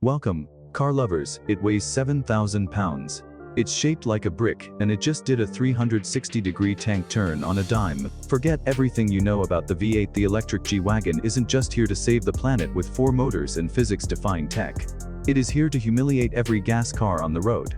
Welcome, car lovers. It weighs 7,000 pounds. It's shaped like a brick, and it just did a 360-degree tank turn on a dime. Forget everything you know about the V8. The electric G-Wagon isn't just here to save the planet with 4 motors and physics-defying tech. It is here to humiliate every gas car on the road.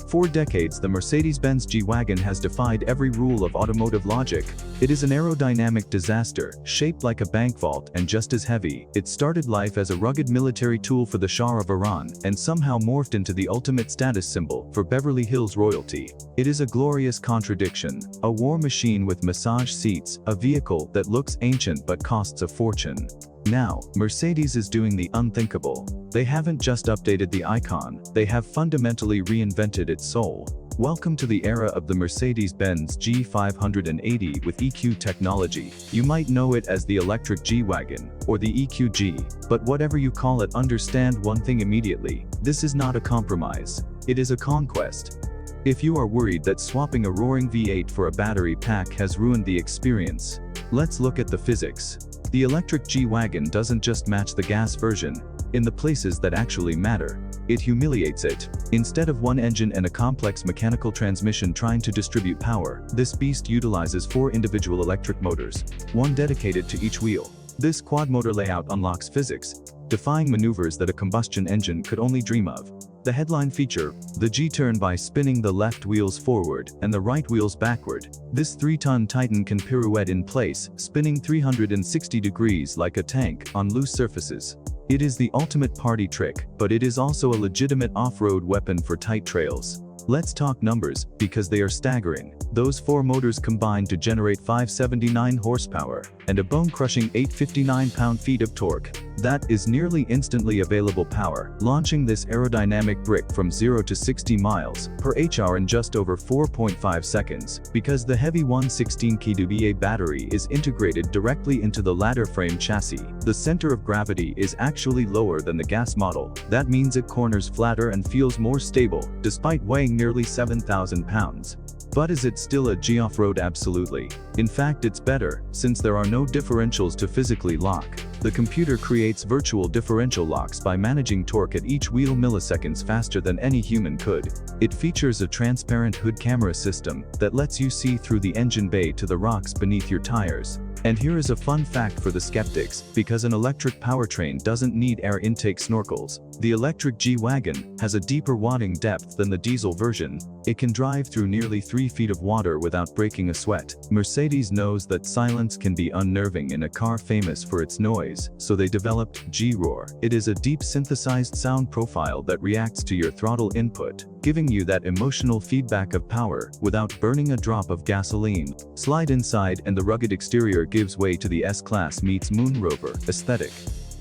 For decades, the Mercedes-Benz G-Wagon has defied every rule of automotive logic. It is an aerodynamic disaster, shaped like a bank vault and just as heavy. It started life as a rugged military tool for the Shah of Iran, and somehow morphed into the ultimate status symbol for Beverly Hills royalty. It is a glorious contradiction, a war machine with massage seats, a vehicle that looks ancient but costs a fortune. Now, Mercedes is doing the unthinkable. They haven't just updated the icon, they have fundamentally reinvented its soul. Welcome to the era of the Mercedes-Benz G580 with EQ technology. You might know it as the electric G-Wagon, or the EQG, but whatever you call it, understand one thing immediately: this is not a compromise. It is a conquest. If you are worried that swapping a roaring V8 for a battery pack has ruined the experience, let's look at the physics. The electric G-Wagon doesn't just match the gas version in the places that actually matter. It humiliates it. Instead of one engine and a complex mechanical transmission trying to distribute power, this beast utilizes 4 individual electric motors, one dedicated to each wheel. This quad-motor layout unlocks physics, defying maneuvers that a combustion engine could only dream of. The headline feature: the G-turn by spinning the left wheels forward and the right wheels backward. This 3-ton titan can pirouette in place, spinning 360 degrees like a tank on loose surfaces. It is the ultimate party trick, but it is also a legitimate off-road weapon for tight trails. Let's talk numbers, because they are staggering. Those 4 motors combined to generate 579 horsepower and a bone-crushing 859 pound-feet of torque. That is nearly instantly available power, launching this aerodynamic brick from 0 to 60 miles per hour in just over 4.5 seconds. Because the heavy 116 kWh battery is integrated directly into the ladder frame chassis, the center of gravity is actually lower than the gas model. That means it corners flatter and feels more stable, despite weighing nearly 7,000 pounds. But is it still a G off-road? Absolutely. In fact, it's better, since there are no differentials to physically lock. The computer creates virtual differential locks by managing torque at each wheel milliseconds faster than any human could. It features a transparent hood camera system that lets you see through the engine bay to the rocks beneath your tires. And here is a fun fact for the skeptics: because an electric powertrain doesn't need air intake snorkels, the electric G-Wagon has a deeper wadding depth than the diesel version. It can drive through nearly 3 feet of water without breaking a sweat. Mercedes knows that silence can be unnerving in a car famous for its noise, so they developed G-Roar. It is a deep synthesized sound profile that reacts to your throttle input, giving you that emotional feedback of power without burning a drop of gasoline. Slide inside and the rugged exterior gives way to the S-Class meets Moon Rover aesthetic.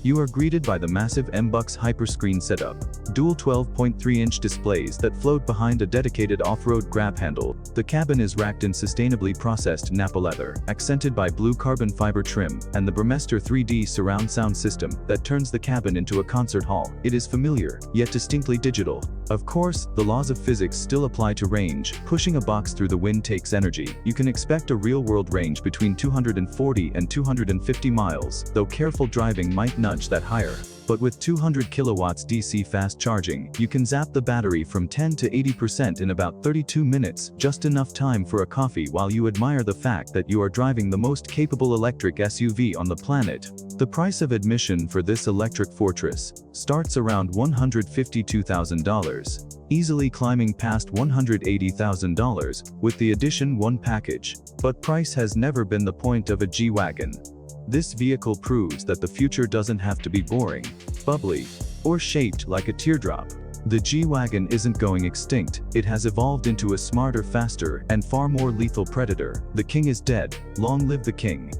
You are greeted by the massive M-Bucks Hyperscreen setup, dual 12.3-inch displays that float behind a dedicated off-road grab handle. The cabin is racked in sustainably processed Nappa leather, accented by blue carbon fiber trim, and the Burmester 3D surround sound system that turns the cabin into a concert hall. It is familiar, yet distinctly digital. Of course, the laws of physics still apply to range. Pushing a box through the wind takes energy. You can expect a real-world range between 240 and 250 miles, though careful driving might nudge that higher. But with 200 kilowatts DC fast charging, you can zap the battery from 10 to 80% in about 32 minutes, just enough time for a coffee while you admire the fact that you are driving the most capable electric SUV on the planet. The price of admission for this electric fortress starts around $152,000, easily climbing past $180,000 with the Edition 1 package. But price has never been the point of a G-Wagon. This vehicle proves that the future doesn't have to be boring, bubbly, or shaped like a teardrop. The G-Wagon isn't going extinct. It has evolved into a smarter, faster, and far more lethal predator. The king is dead. Long live the king.